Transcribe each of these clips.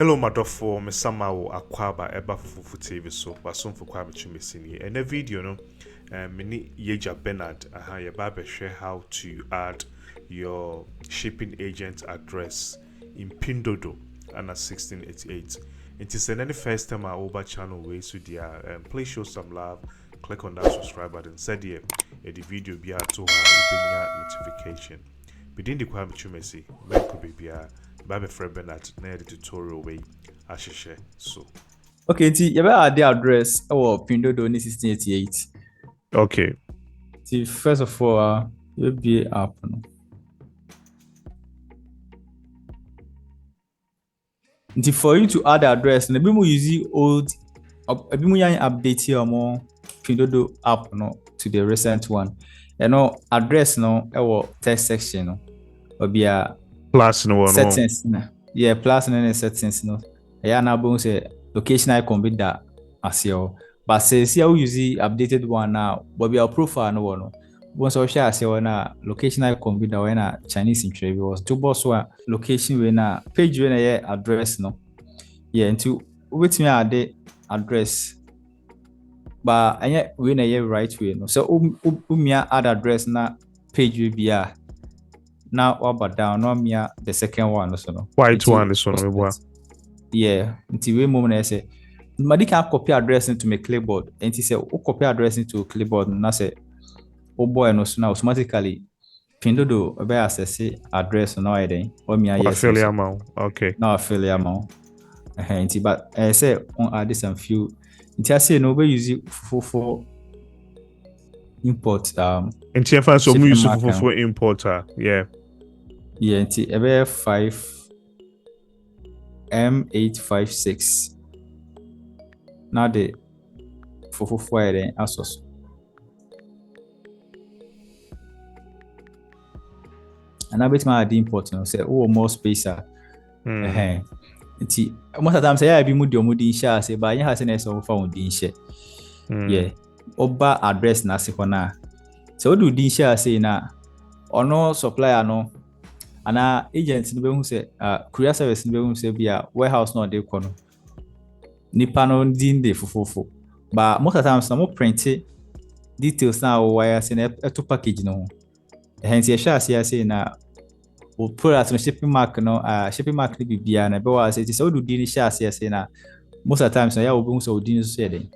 Hello, Madofo, Mesama wo akwaba eba fufu TV so basom for kwa chimesini. And the video no mini Yeja Bernard ya baba share how to add your shipping agent address in Pinduoduo and 1688. It is any first time I over channel way so dear please show some love, click on that subscribe button, said here the video be to notification. Within the kwa chimesi, make be Baby Fred Bernard na the tutorial way ahyehyɛ so. Okay, nti you better add the address or Pinduoduo 1688. Okay. See, first of all, you'll be app. Nti for you to add the address, na be mo use old, be mo yan update your more Pinduoduo app no to the recent one. You know, address no or text section no, or be a plus no one settings no. Yeah, plus no settings no. Yeah, now boom say location icon be that as your. But say see how use the updated one now, but be our profile no one. Once I share say na location icon be that when a Chinese in trade was two boss one location when a page when a address no. Yeah, into with me add the address. But I when a right way no. So me add address na page will be a now up down no me the second one also no. White one is one. Yeah, until we moment I say Madi can copy address into my clipboard and he say copy address into clipboard and I say oh boy no so now automatically Pinduoduo be access address no idea or me yes affiliate amount. Okay. No affiliate amount. But I say on add some few until I say no we use it for import and TFN so we use for importer. Yeah. Yeah, until about 5 M856. Now the for then ASOS. And I bet my the important say oh more spacer. Most of the time say I be mood your mood in share say but you has an so found in share. Yeah. Oba address na se na. So do din share say na ono supplier no ana agent no be hu say courier service no be hu say bia warehouse no dey kono nipa no din dey fofofo but most of the time some print details na wire say na to package no hence you share say na o product shipping mark no shipping mark ni bibia na be wa say say do din share say na most of the time so ya obi hu say odin so say dey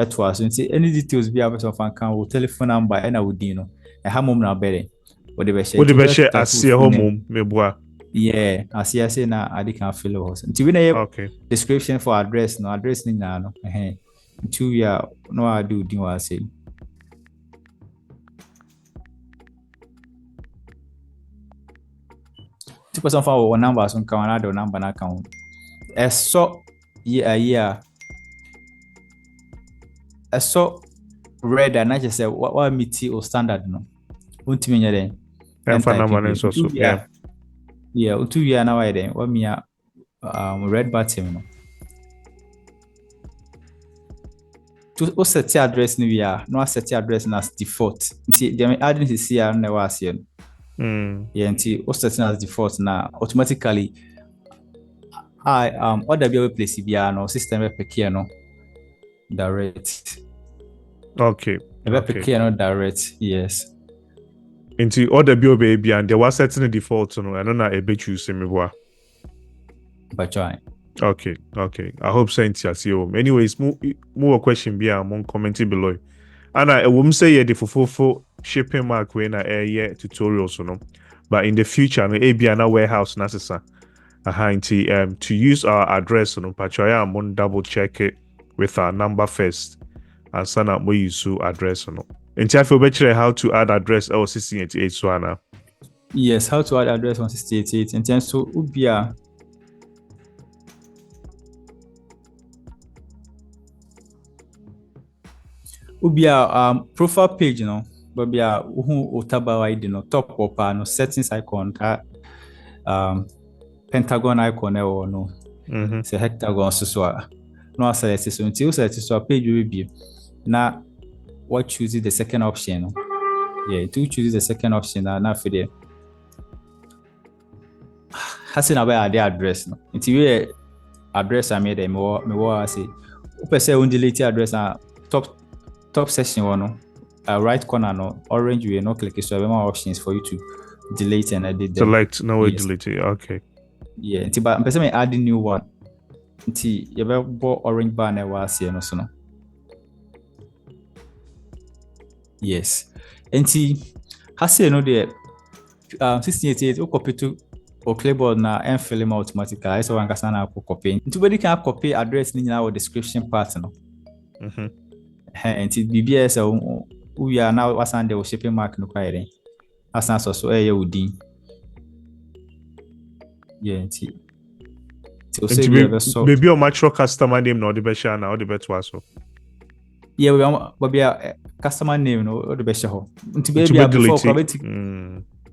to us so any details bia person fan kan o telephone number and odin no e ha mom na bere. What the share as your home meboa. Yeah, as you say na I can follow us. Until we okay. Description for address no address ni na no. Until we are no I do what I say. Two person for one number so can add number na account. So yeah. So red and I just say what meet or standard no. Untimi nya den. Yeah, utu ya na why then. What me red button no. To set address ni via no set address as default. Nti dem adding this here na was here. Yeah, nti o set as default na automatically order be place via no system be pick no direct. Okay. Pick no direct. Yes. Into order bio baby and there was setting a default no I don't know a bit you me boy. But try. Okay. I hope so you. Anyways, more question be among commenting below. And I won't say the for shipping mark when I tutorial so no. But in the future no ABN warehouse necessary. To use our address no patchoya I'm double check it with our number first and sign up we use address no. And I feel better how to add address or 1688 so now. Yes, how to add address on 1688 and then so ubia profile page no but bia who otaba ID no top up no settings icon pentagon icon or no say hectagon so no select so until select so page will be na what chooses the second option. Yeah, to choose the second option now for there. Has an about the address no. Until address I made me what say open say on delete address top section one right corner no orange way no click so more options for you to delete and edit them. Select no way delete it. Okay. Yeah, but person may add a new one. Nti you better orange bar na was here no so no. Yes. Nti say no the 1688 o copy to o clipboard na and fill them automatically. I so one kasa na copy. Nti we can copy address ni na our description part no. Nti BBS we are now asan the shipping mark no kwire. Asan so udin. Yeah, nti maybe a mature customer name no the best na or the best so. Yeah, we be a customer name no or the best ho. Nti baby before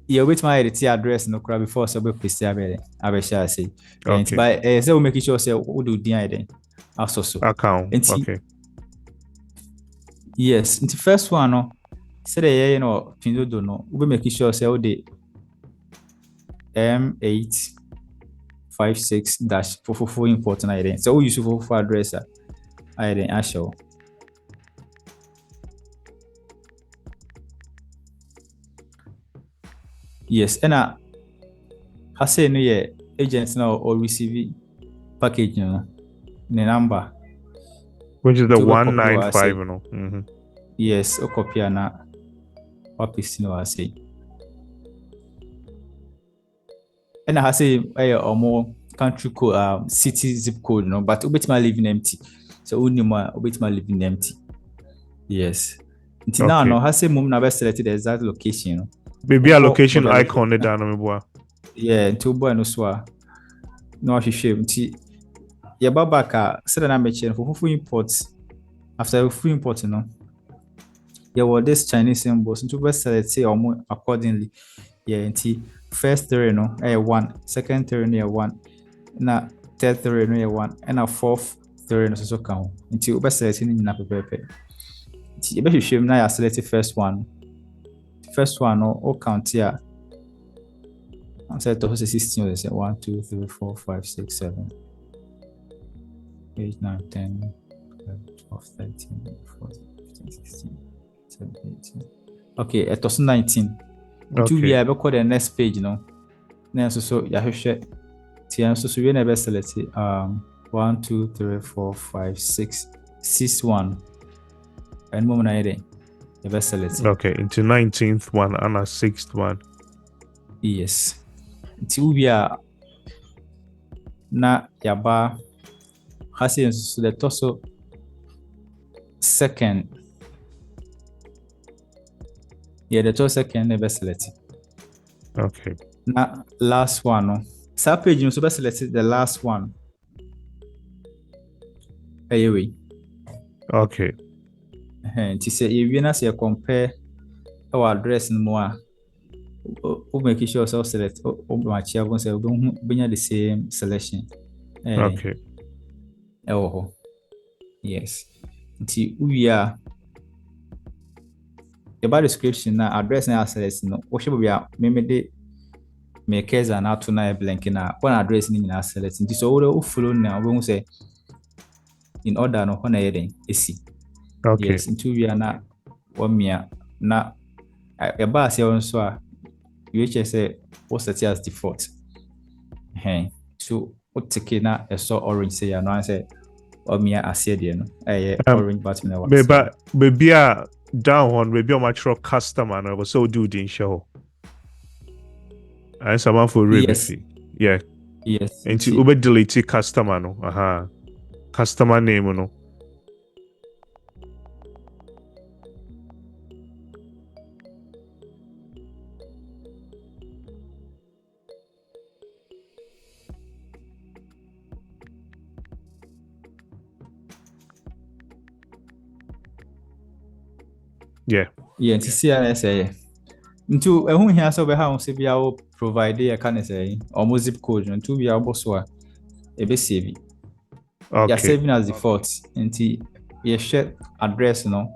yeah, wait my edit address no crab before so we paste abesha say. Okay. But say we make sure say we do din then. Also so. Account. Okay. Yes, the first one no say the you know Pinduoduo no we make sure say we the M856-444 important item. So we use for address item actual. Yes, and I say no yeah agents now or receive package no the number which is the 195 no. Yes, o copy na what paste no I say. And I say or more country code city zip code no but ubet my living empty. So only more ubet my living empty. Yes. Until now no I say mum na best selected the exact location no. Maybe a location icon the down me boy. Yeah, until boy no so no shame nti ya babaka say na me chain for full import after full import no. Yeah, what this Chinese symbols into best select say accordingly. Yeah, nti first three no 1, second three no 1, na third three no 1, and a fourth three no so count. Nti best select ni na pepepe. Nti e be hwehwem na ya select first one. First one no count here. I said to 16 they say 1 2 3 4 5 6 7 8 9 10 12 13 14 15 16 17 18. Okay, it was 19. To we have got the next page no. Now so ya hwehwe ti so we na be select 1 2 3 4 5 6 6 1 and moment na here the best select. Okay, into 19th one and a 6th one. Yes. Until we are na yaba hasi so the torso second. Yeah, the torso second the best select. Okay. Na last one no. Sa page no so best select the last one. Anyway. Okay. To say if you na say compare our address no more we make sure so select match ya say we the same selection. Okay. Yes. Until we are about description na address na select no we should be me de make as an out na blank na one address ni na select. Until so we follow na we say in order no na yeden esi. Okay. Yes, until we are not 1 year na a bus here so you say what's set as default. So what take na a so orange say no I say 1 year as here no orange button na maybe a down on maybe a mature customer no so do the show. And someone for review. Yeah. Yes. And to ube delete customer no. Customer name no. Yeah. Yeah, to see I say. Into a home here so we have say we are provide a can say almost zip code into we are also a be save. Okay. You are saving as default into your share address no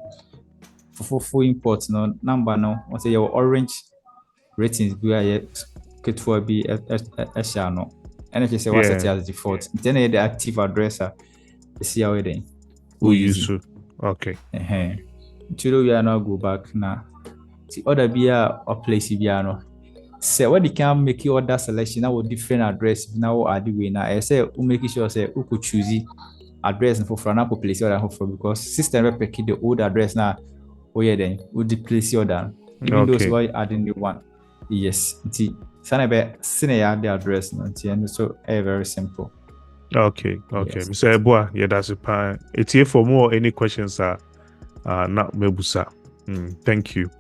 for full import no number no what say your orange ratings we are get for be a share no And if you say what's set as default, then the active address see how it we use to. Okay. Until we are now go back now. The other be or place no. Say what you can make your order selection now with different address now add the way now. I say we make sure say who could choose address and for example place order for because system replica the old address now. Oh yeah, then we place order. Even those who are adding the one. Yes. Sana be senior the address and so very simple. Okay. Yes. Mr. Eboa, yeah, that's a pan. It's here for more any questions not mebusa. Thank you.